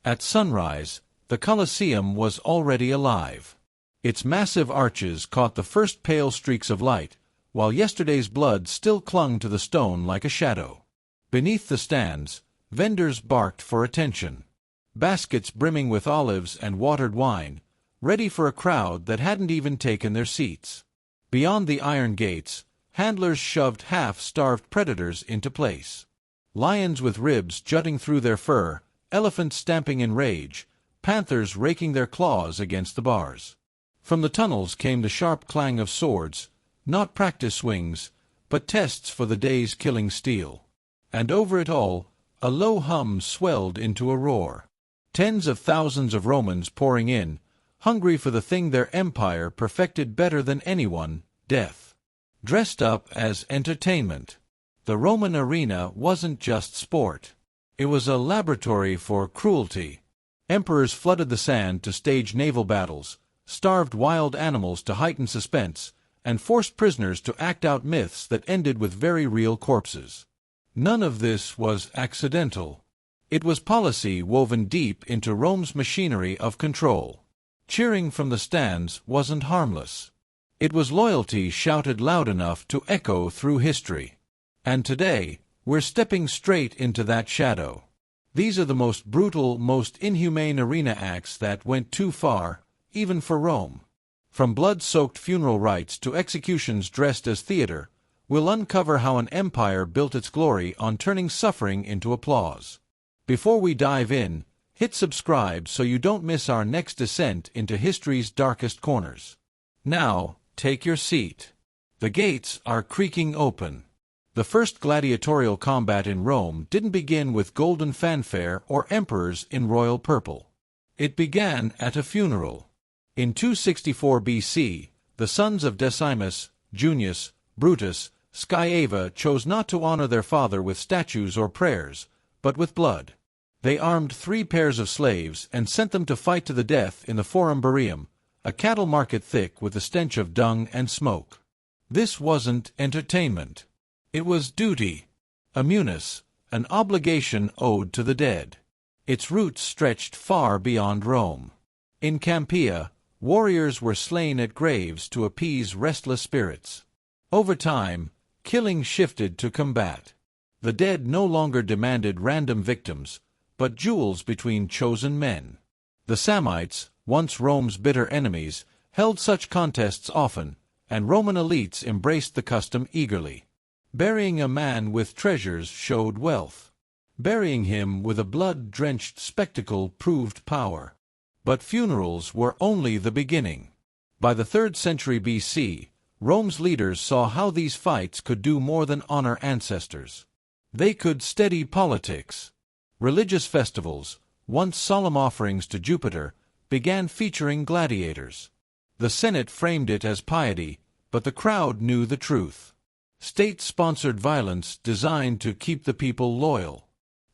At sunrise, the Colosseum was already alive. Its massive arches caught the first pale streaks of light, while yesterday's blood still clung to the stone like a shadow. Beneath the stands, vendors barked for attention. Baskets brimming with olives and watered wine, ready for a crowd that hadn't even taken their seats. Beyond the iron gates, handlers shoved half-starved predators into place. Lions with ribs jutting through their fur, elephants stamping in rage, panthers raking their claws against the bars. From the tunnels came the sharp clang of swords, not practice swings, but tests for the day's killing steel. And over it all, a low hum swelled into a roar. Tens of thousands of Romans pouring in, hungry for the thing their empire perfected better than anyone, death. Dressed up as entertainment. The Roman arena wasn't just sport. It was a laboratory for cruelty. Emperors flooded the sand to stage naval battles, starved wild animals to heighten suspense, and forced prisoners to act out myths that ended with very real corpses. None of this was accidental. It was policy woven deep into Rome's machinery of control. Cheering from the stands wasn't harmless. It was loyalty shouted loud enough to echo through history. And today, we're stepping straight into that shadow. These are the most brutal, most inhumane arena acts that went too far, even for Rome. From blood-soaked funeral rites to executions dressed as theater, we'll uncover how an empire built its glory on turning suffering into applause. Before we dive in, hit subscribe so you don't miss our next descent into history's darkest corners. Now, take your seat. The gates are creaking open. The first gladiatorial combat in Rome didn't begin with golden fanfare or emperors in royal purple. It began at a funeral. In 264 BC, the sons of Decimus, Junius, Brutus, Scaeva chose not to honor their father with statues or prayers, but with blood. They armed 3 pairs of slaves and sent them to fight to the death in the Forum Barium, a cattle market thick with the stench of dung and smoke. This wasn't entertainment. It was duty. A munus, an obligation owed to the dead. Its roots stretched far beyond Rome. In Campania, warriors were slain at graves to appease restless spirits. Over time, killing shifted to combat. The dead no longer demanded random victims, but duels between chosen men. The Samnites, once Rome's bitter enemies, held such contests often, and Roman elites embraced the custom eagerly. Burying a man with treasures showed wealth. Burying him with a blood-drenched spectacle proved power. But funerals were only the beginning. By the 3rd century BC, Rome's leaders saw how these fights could do more than honor ancestors. They could steady politics. Religious festivals, once solemn offerings to Jupiter, began featuring gladiators. The Senate framed it as piety, but the crowd knew the truth. State-sponsored violence designed to keep the people loyal.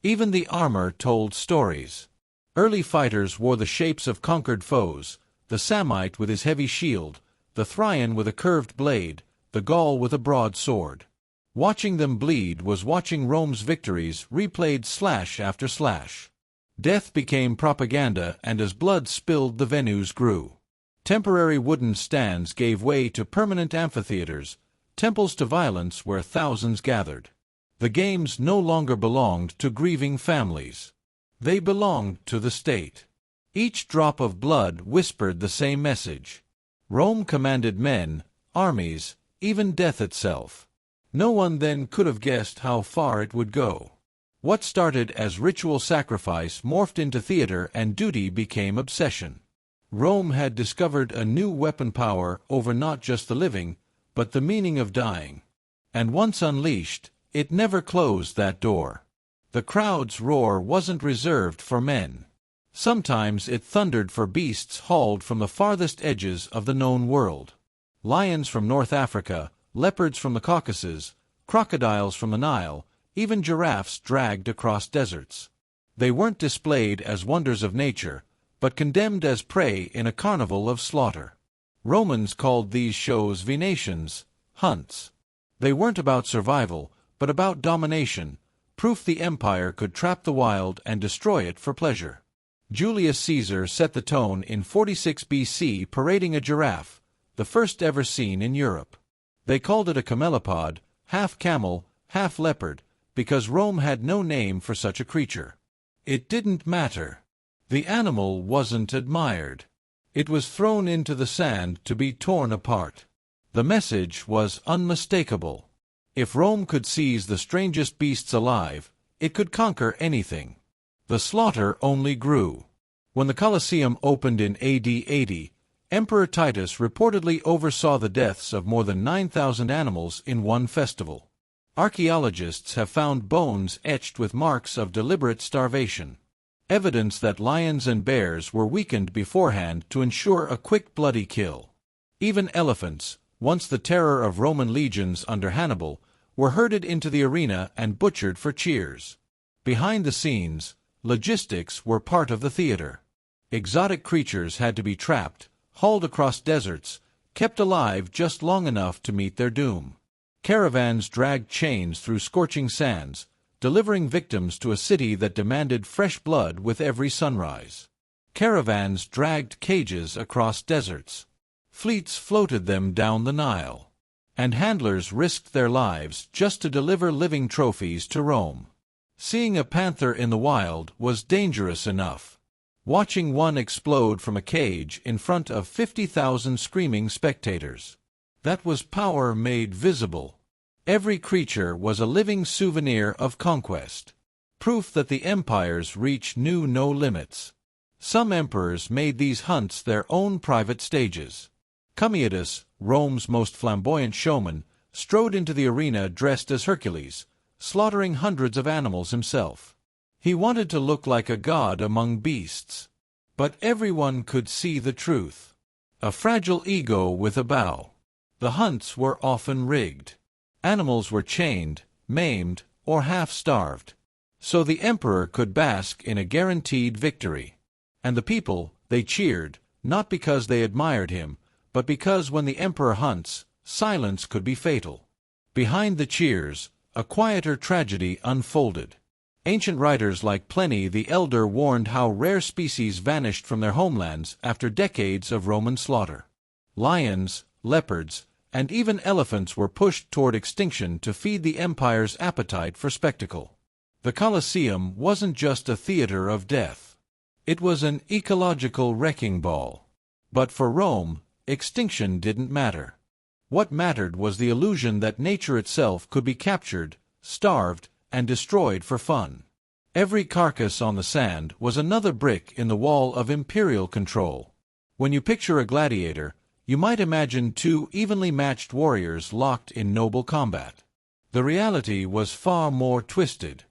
Even the armor told stories. Early fighters wore the shapes of conquered foes, the Samnite with his heavy shield, the Thracian with a curved blade, the Gaul with a broad sword. Watching them bleed was watching Rome's victories replayed slash after slash. Death became propaganda, and as blood spilled the venues grew. Temporary wooden stands gave way to permanent amphitheaters, temples to violence where thousands gathered. The games no longer belonged to grieving families. They belonged to the state. Each drop of blood whispered the same message. Rome commanded men, armies, even death itself. No one then could have guessed how far it would go. What started as ritual sacrifice morphed into theater, and duty became obsession. Rome had discovered a new weapon power over not just the living, but the meaning of dying. And once unleashed, it never closed that door. The crowd's roar wasn't reserved for men. Sometimes it thundered for beasts hauled from the farthest edges of the known world. Lions from North Africa, leopards from the Caucasus, crocodiles from the Nile, even giraffes dragged across deserts. They weren't displayed as wonders of nature, but condemned as prey in a carnival of slaughter. Romans called these shows venations, hunts. They weren't about survival, but about domination, proof the empire could trap the wild and destroy it for pleasure. Julius Caesar set the tone in 46 BC parading a giraffe, the first ever seen in Europe. They called it a camelopard, half camel, half leopard, because Rome had no name for such a creature. It didn't matter. The animal wasn't admired. It was thrown into the sand to be torn apart. The message was unmistakable. If Rome could seize the strangest beasts alive, it could conquer anything. The slaughter only grew. When the Colosseum opened in AD 80, Emperor Titus reportedly oversaw the deaths of more than 9,000 animals in one festival. Archaeologists have found bones etched with marks of deliberate starvation, evidence that lions and bears were weakened beforehand to ensure a quick bloody kill. Even elephants, once the terror of Roman legions under Hannibal, were herded into the arena and butchered for cheers. Behind the scenes, logistics were part of the theater. Exotic creatures had to be trapped, hauled across deserts, kept alive just long enough to meet their doom. Caravans dragged chains through scorching sands, delivering victims to a city that demanded fresh blood with every sunrise. Caravans dragged cages across deserts. Fleets floated them down the Nile. And handlers risked their lives just to deliver living trophies to Rome. Seeing a panther in the wild was dangerous enough. Watching one explode from a cage in front of 50,000 screaming spectators. That was power made visible. Every creature was a living souvenir of conquest. Proof that the empire's reach knew no limits. Some emperors made these hunts their own private stages. Commodus, Rome's most flamboyant showman, strode into the arena dressed as Hercules, slaughtering hundreds of animals himself. He wanted to look like a god among beasts. But everyone could see the truth. A fragile ego with a bow. The hunts were often rigged. Animals were chained, maimed, or half-starved. So the emperor could bask in a guaranteed victory. And the people, they cheered, not because they admired him, but because when the emperor hunts, silence could be fatal. Behind the cheers, a quieter tragedy unfolded. Ancient writers like Pliny the Elder warned how rare species vanished from their homelands after decades of Roman slaughter. Lions, leopards, and even elephants were pushed toward extinction to feed the empire's appetite for spectacle. The Colosseum wasn't just a theater of death. It was an ecological wrecking ball. But for Rome, extinction didn't matter. What mattered was the illusion that nature itself could be captured, starved, and destroyed for fun. Every carcass on the sand was another brick in the wall of imperial control. When you picture a gladiator, you might imagine two evenly matched warriors locked in noble combat. The reality was far more twisted.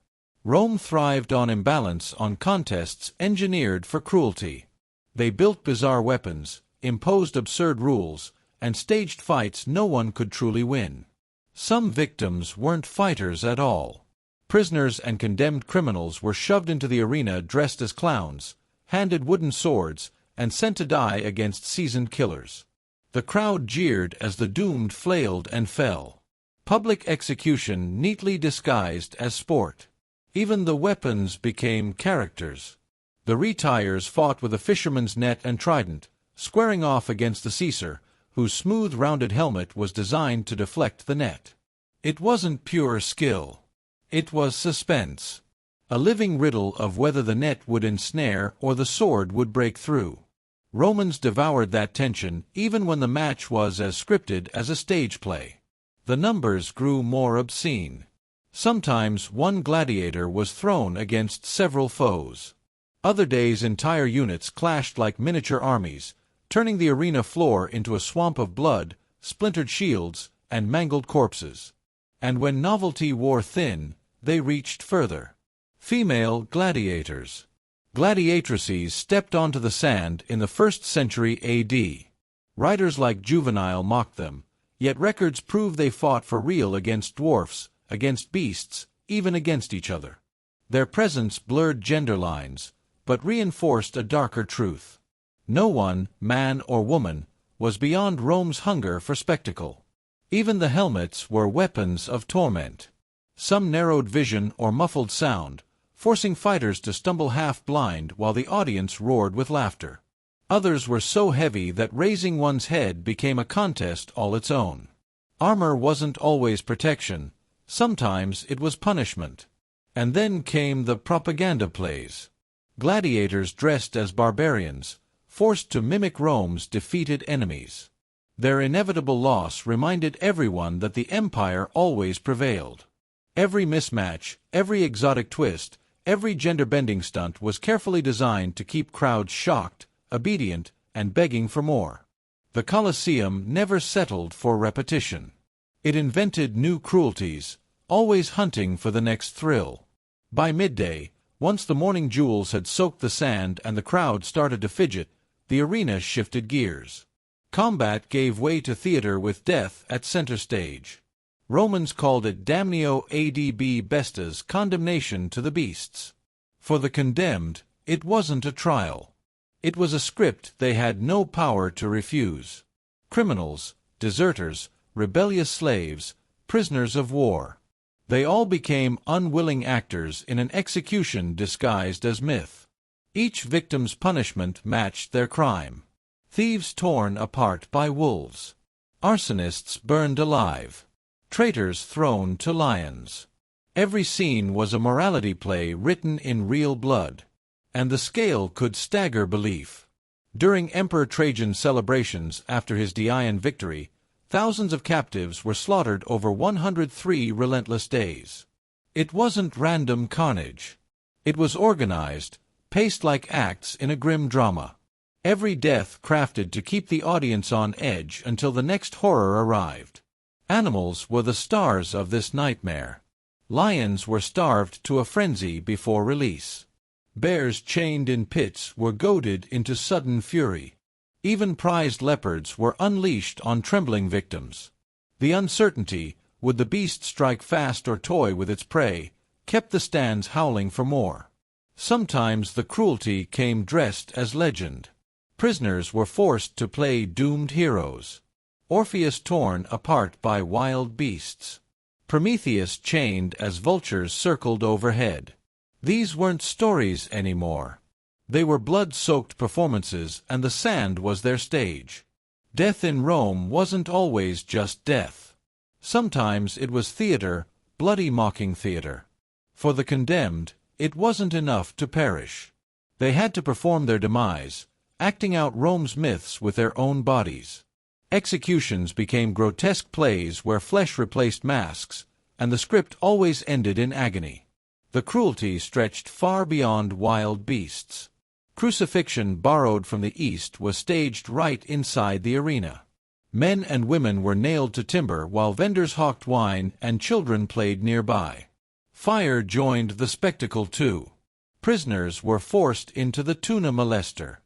Rome thrived on imbalance, on contests engineered for cruelty. They built bizarre weapons, imposed absurd rules, and staged fights no one could truly win. Some victims weren't fighters at all. Prisoners and condemned criminals were shoved into the arena dressed as clowns, handed wooden swords, and sent to die against seasoned killers. The crowd jeered as the doomed flailed and fell. Public execution neatly disguised as sport. Even the weapons became characters. The retiers fought with a fisherman's net and trident, squaring off against the Caesar, whose smooth rounded helmet was designed to deflect the net. It wasn't pure skill. It was suspense. A living riddle of whether the net would ensnare or the sword would break through. Romans devoured that tension even when the match was as scripted as a stage play. The numbers grew more obscene. Sometimes one gladiator was thrown against several foes. Other days entire units clashed like miniature armies, turning the arena floor into a swamp of blood, splintered shields, and mangled corpses. And when novelty wore thin, they reached further. Female gladiators. Gladiatrices stepped onto the sand in the 1st century AD. Writers like Juvenal mocked them, yet records prove they fought for real against dwarfs, against beasts, even against each other. Their presence blurred gender lines, but reinforced a darker truth. No one, man or woman, was beyond Rome's hunger for spectacle. Even the helmets were weapons of torment. Some narrowed vision or muffled sound, forcing fighters to stumble half-blind while the audience roared with laughter. Others were so heavy that raising one's head became a contest all its own. Armor wasn't always protection, sometimes it was punishment. And then came the propaganda plays. Gladiators dressed as barbarians, forced to mimic Rome's defeated enemies. Their inevitable loss reminded everyone that the empire always prevailed. Every mismatch, every exotic twist, every gender-bending stunt was carefully designed to keep crowds shocked, obedient, and begging for more. The Colosseum never settled for repetition. It invented new cruelties, always hunting for the next thrill. By midday, once the morning jewels had soaked the sand and the crowd started to fidget, the arena shifted gears. Combat gave way to theater with death at center stage. Romans called it damnio ad bestas, condemnation to the beasts. For the condemned, it wasn't a trial. It was a script they had no power to refuse. Criminals, deserters, rebellious slaves, prisoners of war. They all became unwilling actors in an execution disguised as myth. Each victim's punishment matched their crime. Thieves torn apart by wolves. Arsonists burned alive. Traitors thrown to lions. Every scene was a morality play written in real blood. And the scale could stagger belief. During Emperor Trajan's celebrations after his Dian victory, thousands of captives were slaughtered over 103 relentless days. It wasn't random carnage. It was organized, paced like acts in a grim drama. Every death crafted to keep the audience on edge until the next horror arrived. Animals were the stars of this nightmare. Lions were starved to a frenzy before release. Bears chained in pits were goaded into sudden fury. Even prized leopards were unleashed on trembling victims. The uncertainty, would the beast strike fast or toy with its prey, kept the stands howling for more. Sometimes the cruelty came dressed as legend. Prisoners were forced to play doomed heroes. Orpheus torn apart by wild beasts. Prometheus chained as vultures circled overhead. These weren't stories anymore. They were blood-soaked performances, and the sand was their stage. Death in Rome wasn't always just death. Sometimes it was theater, bloody mocking theater. For the condemned, it wasn't enough to perish. They had to perform their demise, acting out Rome's myths with their own bodies. Executions became grotesque plays where flesh replaced masks, and the script always ended in agony. The cruelty stretched far beyond wild beasts. Crucifixion borrowed from the East was staged right inside the arena. Men and women were nailed to timber while vendors hawked wine and children played nearby. Fire joined the spectacle too. Prisoners were forced into the tuna molester.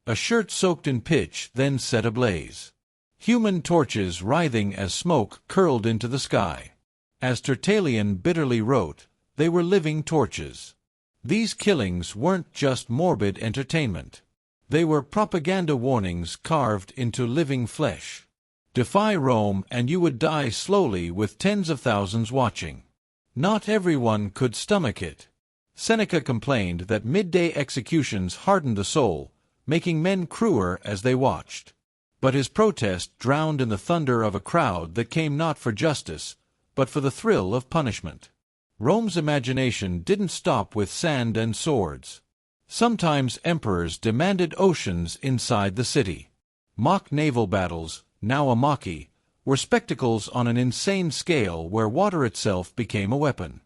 A shirt soaked in pitch then set ablaze. Human torches writhing as smoke curled into the sky. As Tertullian bitterly wrote, they were living torches. These killings weren't just morbid entertainment. They were propaganda warnings carved into living flesh. Defy Rome and you would die slowly with tens of thousands watching. Not everyone could stomach it. Seneca complained that midday executions hardened the soul, making men cruel as they watched. But his protest drowned in the thunder of a crowd that came not for justice, but for the thrill of punishment. Rome's imagination didn't stop with sand and swords. Sometimes emperors demanded oceans inside the city. Mock naval battles, now a mocky, were spectacles on an insane scale where water itself became a weapon.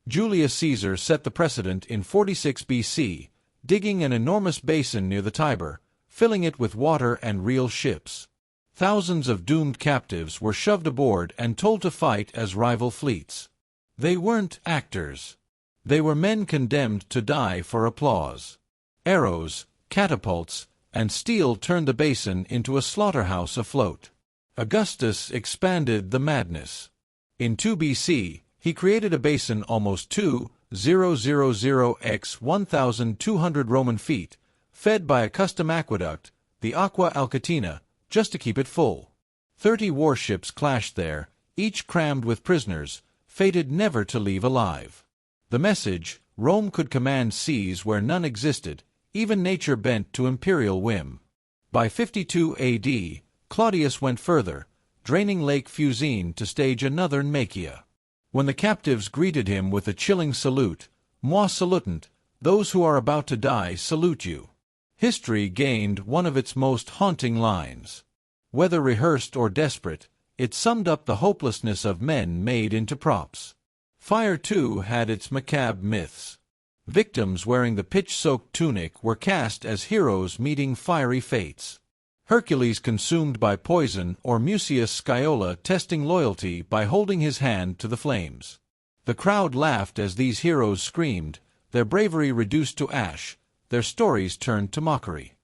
Julius Caesar set the precedent in 46 BC, digging an enormous basin near the Tiber, filling it with water and real ships. Thousands of doomed captives were shoved aboard and told to fight as rival fleets. They weren't actors. They were men condemned to die for applause. Arrows, catapults, and steel turned the basin into a slaughterhouse afloat. Augustus expanded the madness. In 2 BC, he created a basin almost 2,000 x 1,200 Roman feet, fed by a custom aqueduct, the Aqua Alcatina, just to keep it full. 30 warships clashed there, each crammed with prisoners, fated never to leave alive. The message, Rome could command seas where none existed, even nature bent to imperial whim. By 52 AD, Claudius went further, draining Lake Fucine to stage another Naumachia. When the captives greeted him with a chilling salute, moi salutant, those who are about to die salute you, history gained one of its most haunting lines. Whether rehearsed or desperate, it summed up the hopelessness of men made into props. Fire, too, had its macabre myths. Victims wearing the pitch-soaked tunic were cast as heroes meeting fiery fates. Hercules consumed by poison, or Mucius Sciola testing loyalty by holding his hand to the flames. The crowd laughed as these heroes screamed, their bravery reduced to ash, their stories turned to mockery.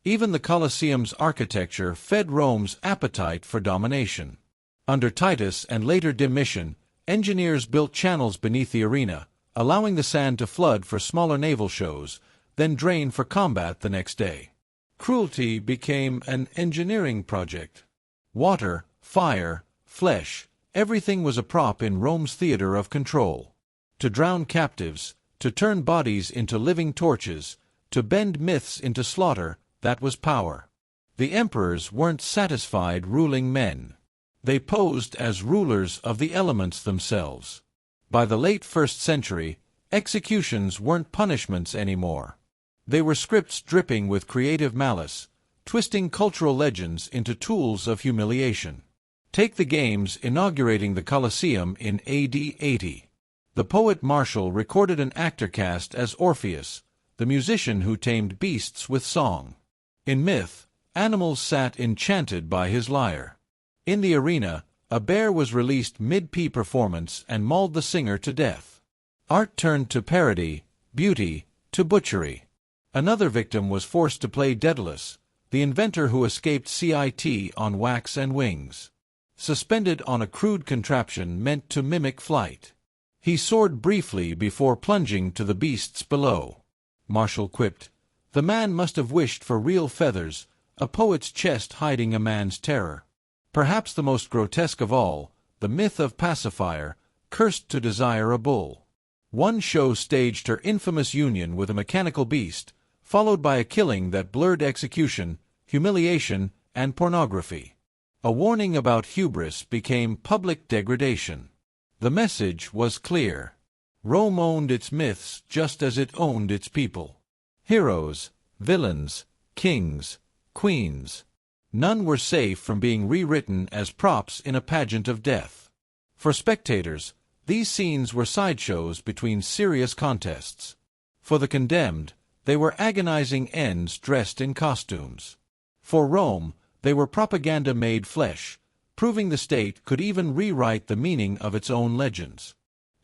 Even the Colosseum's architecture fed Rome's appetite for domination. Under Titus and later Domitian, engineers built channels beneath the arena, allowing the sand to flood for smaller naval shows, then drain for combat the next day. Cruelty became an engineering project. Water, fire, flesh, everything was a prop in Rome's theater of control. To drown captives, to turn bodies into living torches, to bend myths into slaughter, that was power. The emperors weren't satisfied ruling men. They posed as rulers of the elements themselves. By the late 1st century, executions weren't punishments anymore. They were scripts dripping with creative malice, twisting cultural legends into tools of humiliation. Take the games inaugurating the Colosseum in AD 80. The poet Martial recorded an actor cast as Orpheus, the musician who tamed beasts with song. In myth, animals sat enchanted by his lyre. In the arena, a bear was released mid-pea performance and mauled the singer to death. Art turned to parody, beauty to butchery. Another victim was forced to play Daedalus, the inventor who escaped CIT on wax and wings. Suspended on a crude contraption meant to mimic flight. He soared briefly before plunging to the beasts below. Martial quipped, "The man must have wished for real feathers, a poet's chest hiding a man's terror." Perhaps the most grotesque of all, the myth of Pacifier, cursed to desire a bull. One show staged her infamous union with a mechanical beast, followed by a killing that blurred execution, humiliation, and pornography. A warning about hubris became public degradation. The message was clear. Rome owned its myths just as it owned its people. Heroes, villains, kings, queens. None were safe from being rewritten as props in a pageant of death. For spectators, these scenes were sideshows between serious contests. For the condemned, they were agonizing ends dressed in costumes. For Rome, they were propaganda made flesh, proving the state could even rewrite the meaning of its own legends.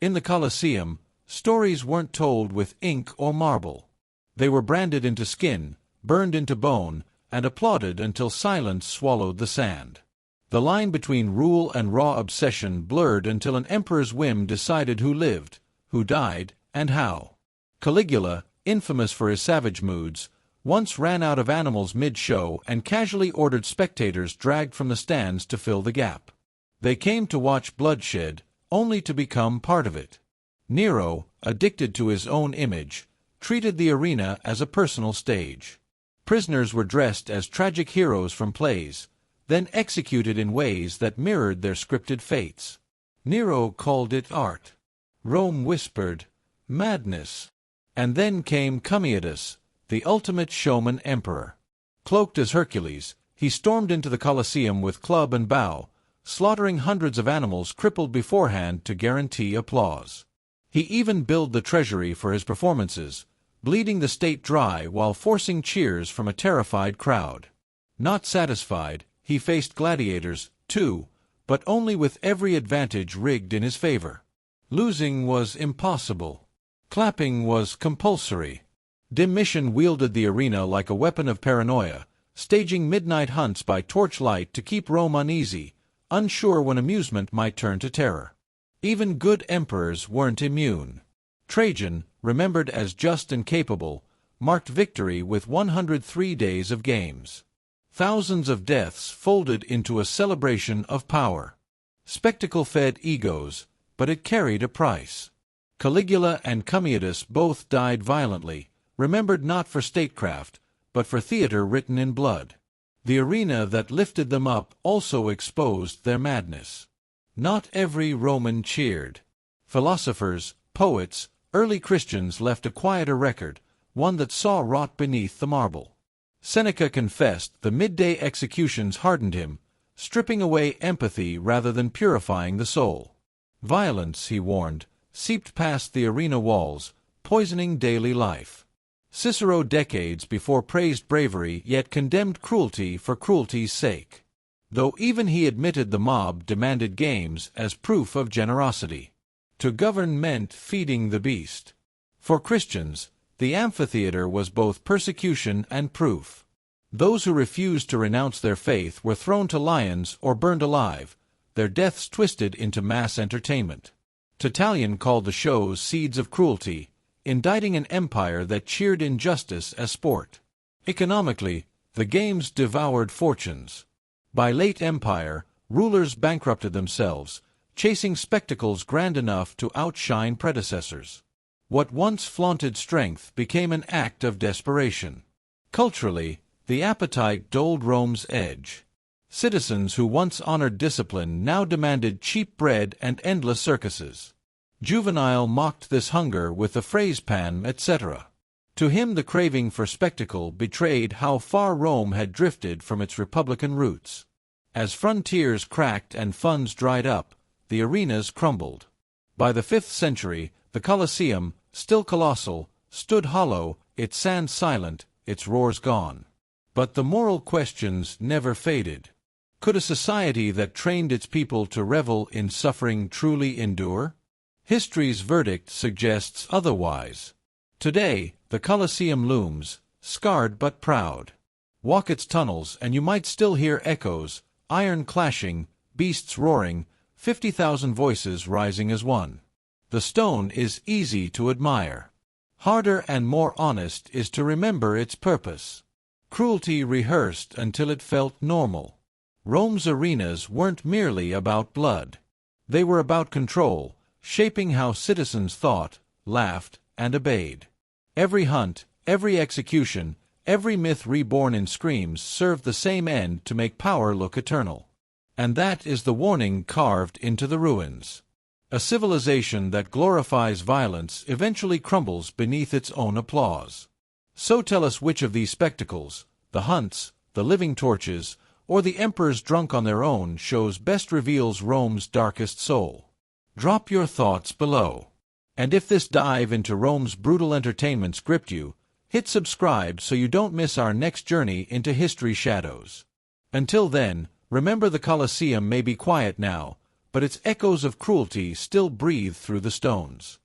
In the Colosseum, stories weren't told with ink or marble. They were branded into skin, burned into bone, and applauded until silence swallowed the sand. The line between rule and raw obsession blurred until an emperor's whim decided who lived, who died, and how. Caligula, infamous for his savage moods, once ran out of animals mid-show and casually ordered spectators dragged from the stands to fill the gap. They came to watch bloodshed, only to become part of it. Nero, addicted to his own image, treated the arena as a personal stage. Prisoners were dressed as tragic heroes from plays, then executed in ways that mirrored their scripted fates. Nero called it art. Rome whispered, madness. And then came Commodus, the ultimate showman emperor. Cloaked as Hercules, he stormed into the Colosseum with club and bow, slaughtering hundreds of animals crippled beforehand to guarantee applause. He even billed the treasury for his performances, bleeding the state dry while forcing cheers from a terrified crowd. Not satisfied, he faced gladiators, too, but only with every advantage rigged in his favor. Losing was impossible. Clapping was compulsory. Domitian wielded the arena like a weapon of paranoia, staging midnight hunts by torchlight to keep Rome uneasy, unsure when amusement might turn to terror. Even good emperors weren't immune. Trajan, remembered as just and capable, marked victory with 103 days of games. Thousands of deaths folded into a celebration of power. Spectacle fed egos, but it carried a price. Caligula and Commodus both died violently, remembered not for statecraft, but for theater written in blood. The arena that lifted them up also exposed their madness. Not every Roman cheered. Philosophers, poets, early Christians left a quieter record, one that saw wrought beneath the marble. Seneca confessed the midday executions hardened him, stripping away empathy rather than purifying the soul. Violence, he warned, seeped past the arena walls, poisoning daily life. Cicero decades before praised bravery yet condemned cruelty for cruelty's sake. Though even he admitted the mob demanded games as proof of generosity. To govern meant feeding the beast. For Christians, the amphitheater was both persecution and proof. Those who refused to renounce their faith were thrown to lions or burned alive, their deaths twisted into mass entertainment. Tertullian called the shows seeds of cruelty, indicting an empire that cheered injustice as sport. Economically, the games devoured fortunes. By late empire, rulers bankrupted themselves, chasing spectacles grand enough to outshine predecessors. What once flaunted strength became an act of desperation. Culturally, the appetite dulled Rome's edge. Citizens who once honored discipline now demanded cheap bread and endless circuses. Juvenal mocked this hunger with the phrase pan, etc. To him the craving for spectacle betrayed how far Rome had drifted from its republican roots. As frontiers cracked and funds dried up, the arenas crumbled. By the 5th century, the Colosseum, still colossal, stood hollow, its sands silent, its roars gone. But the moral questions never faded. Could a society that trained its people to revel in suffering truly endure? History's verdict suggests otherwise. Today, the Colosseum looms, scarred but proud. Walk its tunnels and you might still hear echoes, iron clashing, beasts roaring, 50,000 voices rising as one. The stone is easy to admire. Harder and more honest is to remember its purpose. Cruelty rehearsed until it felt normal. Rome's arenas weren't merely about blood. They were about control, shaping how citizens thought, laughed, and obeyed. Every hunt, every execution, every myth reborn in screams served the same end: to make power look eternal. And that is the warning carved into the ruins. A civilization that glorifies violence eventually crumbles beneath its own applause. So tell us which of these spectacles, the hunts, the living torches, or the emperors drunk on their own shows best reveals Rome's darkest soul. Drop your thoughts below. And if this dive into Rome's brutal entertainments gripped you, hit subscribe so you don't miss our next journey into history's shadows. Until then, remember the Colosseum may be quiet now, but its echoes of cruelty still breathe through the stones.